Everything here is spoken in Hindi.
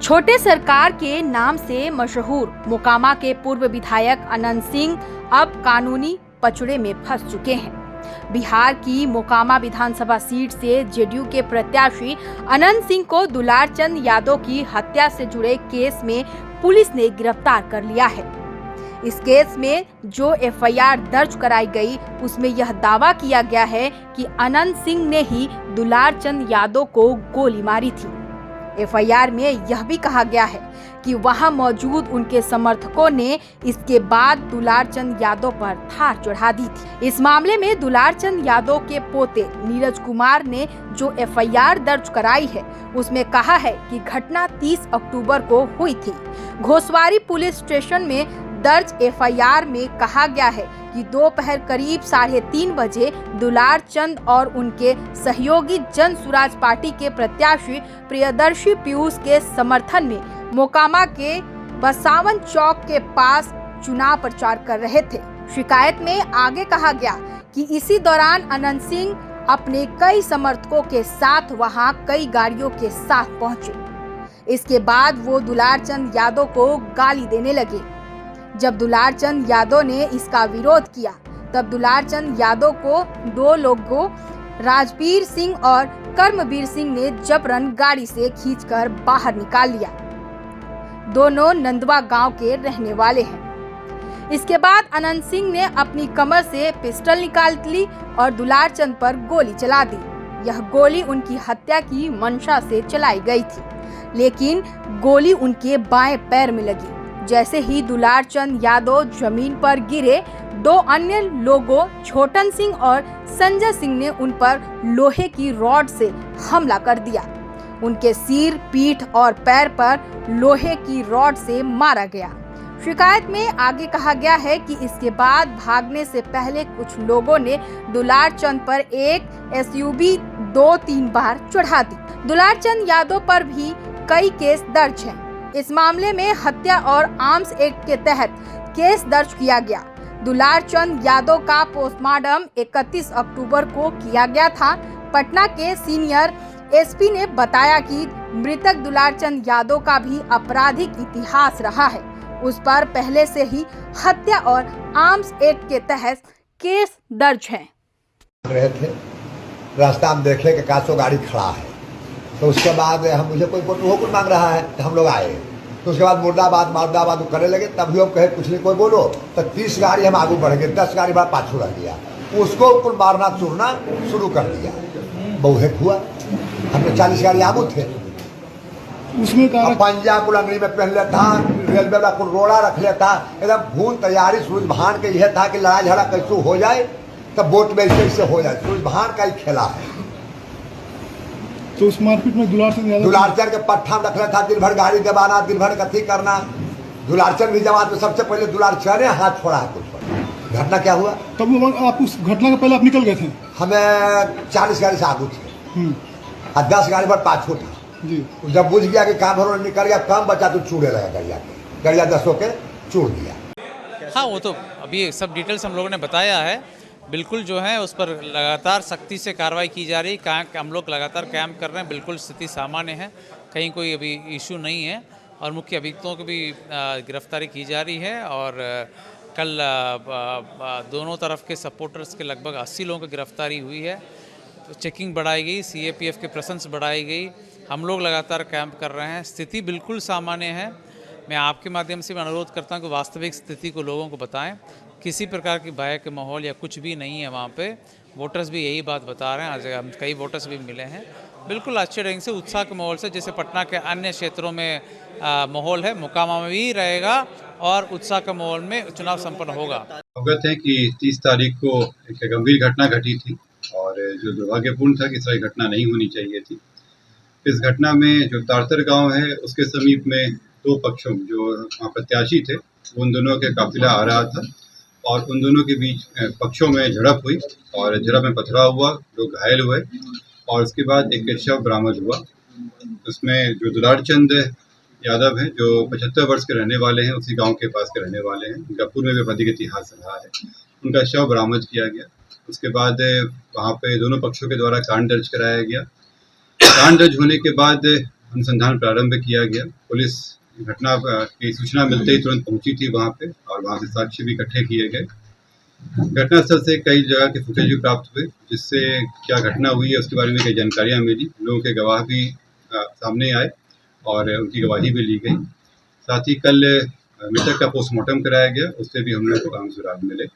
छोटे सरकार के नाम से मशहूर मोकामा के पूर्व विधायक अनंत सिंह अब कानूनी पचड़े में फंस चुके हैं। बिहार की मोकामा विधानसभा सीट से जेडीयू के प्रत्याशी अनंत सिंह को दुलार चंद यादव की हत्या से जुड़े केस में पुलिस ने गिरफ्तार कर लिया है। इस केस में जो एफआईआर दर्ज कराई गई, उसमें यह दावा किया गया है कि अनंत सिंह ने ही दुलार चंद यादव को गोली मारी थी। एफआईआर में यह भी कहा गया है कि वहां मौजूद उनके समर्थकों ने इसके बाद दुलार चंद यादव पर धार चढ़ा दी थी। इस मामले में दुलार चंद यादव के पोते नीरज कुमार ने जो एफआईआर दर्ज कराई है, उसमें कहा है कि घटना 30 अक्टूबर को हुई थी। घोसवारी पुलिस स्टेशन में दर्ज एफआईआर में कहा गया है कि दोपहर करीब 3:30 बजे दुलार चंद और उनके सहयोगी जन सुराज पार्टी के प्रत्याशी प्रियदर्शी पीयूष के समर्थन में मोकामा के बसावन चौक के पास चुनाव प्रचार कर रहे थे। शिकायत में आगे कहा गया कि इसी दौरान अनंत सिंह अपने कई समर्थकों के साथ वहां कई गाड़ियों के साथ पहुंचे। इसके बाद वो दुलार चंद यादव को गाली देने लगे। जब दुलार चंद यादव ने इसका विरोध किया, तब दुलार चंद यादव को दो लोगों राजवीर सिंह और कर्मवीर सिंह ने जबरन गाड़ी से खींचकर बाहर निकाल लिया। दोनों नंदवा गांव के रहने वाले हैं। इसके बाद अनंत सिंह ने अपनी कमर से पिस्टल निकाल ली और दुलार चंद पर गोली चला दी। यह गोली उनकी हत्या की मंशा से चलाई गई थी, लेकिन गोली उनके बाएं पैर में लगी। जैसे ही दुलार चंद यादव जमीन पर गिरे, दो अन्य लोगों छोटन सिंह और संजय सिंह ने उन पर लोहे की रॉड से हमला कर दिया। उनके सिर, पीठ और पैर पर लोहे की रॉड से मारा गया। शिकायत में आगे कहा गया है कि इसके बाद भागने से पहले कुछ लोगों ने दुलार चंद पर एक एसयूवी 2-3 बार चढ़ा दी। दुलार चंद यादव पर भी कई केस दर्ज हैं। इस मामले में हत्या और आर्म्स एक्ट के तहत केस दर्ज किया गया। दुलार चंद यादव का पोस्टमार्टम 31 अक्टूबर को किया गया था। पटना के सीनियर एसपी ने बताया कि मृतक दुलार चंद यादव का भी आपराधिक इतिहास रहा है। उस पर पहले से ही हत्या और आर्म्स एक्ट के तहत केस दर्ज है। रहे थे, रास्ता में देखे कि कासो गाड़ी खड़ा है, तो उसके बाद हम मुझे कोई हुक्म मांग रहा है, तो हम लोग आए। तो उसके बाद मुर्दाबाद करने लगे। तब भी हम कहे कुछ नहीं कोई बोलो, तो 30 गाड़ी हम आगे बढ़ गए, 10 गाड़ी बड़ा पाछू रह गया। उसको ऊपर मारना चूरना शुरू कर दिया। बहुहेट हुआ। हमने 40 गाड़ी आगू थे। उसमें पंजा कुलंगड़ी में पहन लिया था, रेलवे वाला कुल रोड़ा रख लिया था। एकदम भून तैयारी सूरज भान के यह था कि लड़ाई झगड़ा कैसे हो जाए, तब बोट में ऐसे हो जाए। सूरज भान का ही खेला है। तो उस मारपीट में दुलारचंद के पट्ठा में रखना था, दिन भर गाड़ी दबाना, दिन भर कथी करना। दुलारचंद भी जमात में सबसे पहले दुलारचंद ने हाथ छोड़ा है कुछ। घटना क्या हुआ? तब आप उस घटना के पहले आप निकल गए थे? हमें 40 गाड़ी से आगू थे और 10 गाड़ी पर पाछू था जी। जब बुझ गया कि काम भरो निकल गया, कम बचा तो चूड़े लगा गड़िया 10 के चूड़ दिया। हाँ, वो तो अभी सब डिटेल्स हम लोगों ने बताया है। बिल्कुल जो है उस पर लगातार सख्ती से कार्रवाई की जा रही है। हम लोग लगातार कैंप कर रहे हैं। बिल्कुल स्थिति सामान्य है, कहीं कोई अभी इशू नहीं है और मुख्य अभियुक्तों की भी गिरफ्तारी की जा रही है। और कल दोनों तरफ के सपोर्टर्स के लगभग 80 लोगों की गिरफ्तारी हुई है। तो चेकिंग बढ़ाई गई, सीएपीएफ की प्रेजेंस बढ़ाई गई। हम लोग लगातार कैंप कर रहे हैं। स्थिति बिल्कुल सामान्य है। मैं आपके माध्यम से अनुरोध करता हूँ कि वास्तविक स्थिति को लोगों को बताएं। किसी प्रकार की भय के माहौल या कुछ भी नहीं है वहाँ पे। वोटर्स भी यही बात बता रहे हैं। आज हम कई वोटर्स भी मिले हैं। बिल्कुल अच्छे ढंग से, उत्साह के माहौल से, जैसे पटना के अन्य क्षेत्रों में माहौल है, मोकामा में भी रहेगा और उत्साह के माहौल में चुनाव संपन्न होगा। अवगत है कि 30 तारीख को एक गंभीर घटना घटी थी और जो दुर्भाग्यपूर्ण था कि इस तरह घटना नहीं होनी चाहिए थी। इस घटना में जो तारतर गांव है, उसके समीप में दो पक्षों जो प्रत्याशी थे, उन दोनों के काफिला आ रहा था और उन दोनों के बीच पक्षों में झड़प हुई और झड़प में पथराव हुआ, लोग घायल हुए और उसके बाद एक शव बरामद हुआ। उसमें जो दुलार चंद यादव हैं, जो 75 वर्ष के रहने वाले हैं, उसी गांव के पास के रहने वाले हैं, उनका पूर्व में भी आपराधिक इतिहास रहा है, उनका शव बरामद किया गया। उसके बाद वहाँ पे दोनों पक्षों के द्वारा कांड दर्ज कराया गया। कांड दर्ज होने के बाद अनुसंधान प्रारंभ किया गया। पुलिस घटना की सूचना मिलते ही तुरंत पहुंची थी वहां पे और वहां से साक्ष्य भी इकट्ठे किए गए। घटनास्थल से कई जगह के फुटेज भी प्राप्त हुए, जिससे क्या घटना हुई है उसके बारे में कई जानकारियां मिली। लोगों के गवाह भी सामने आए और उनकी गवाही भी ली गई। साथ ही कल मृतक का पोस्टमार्टम कराया गया, उससे भी हम लोग को सुराग मिले।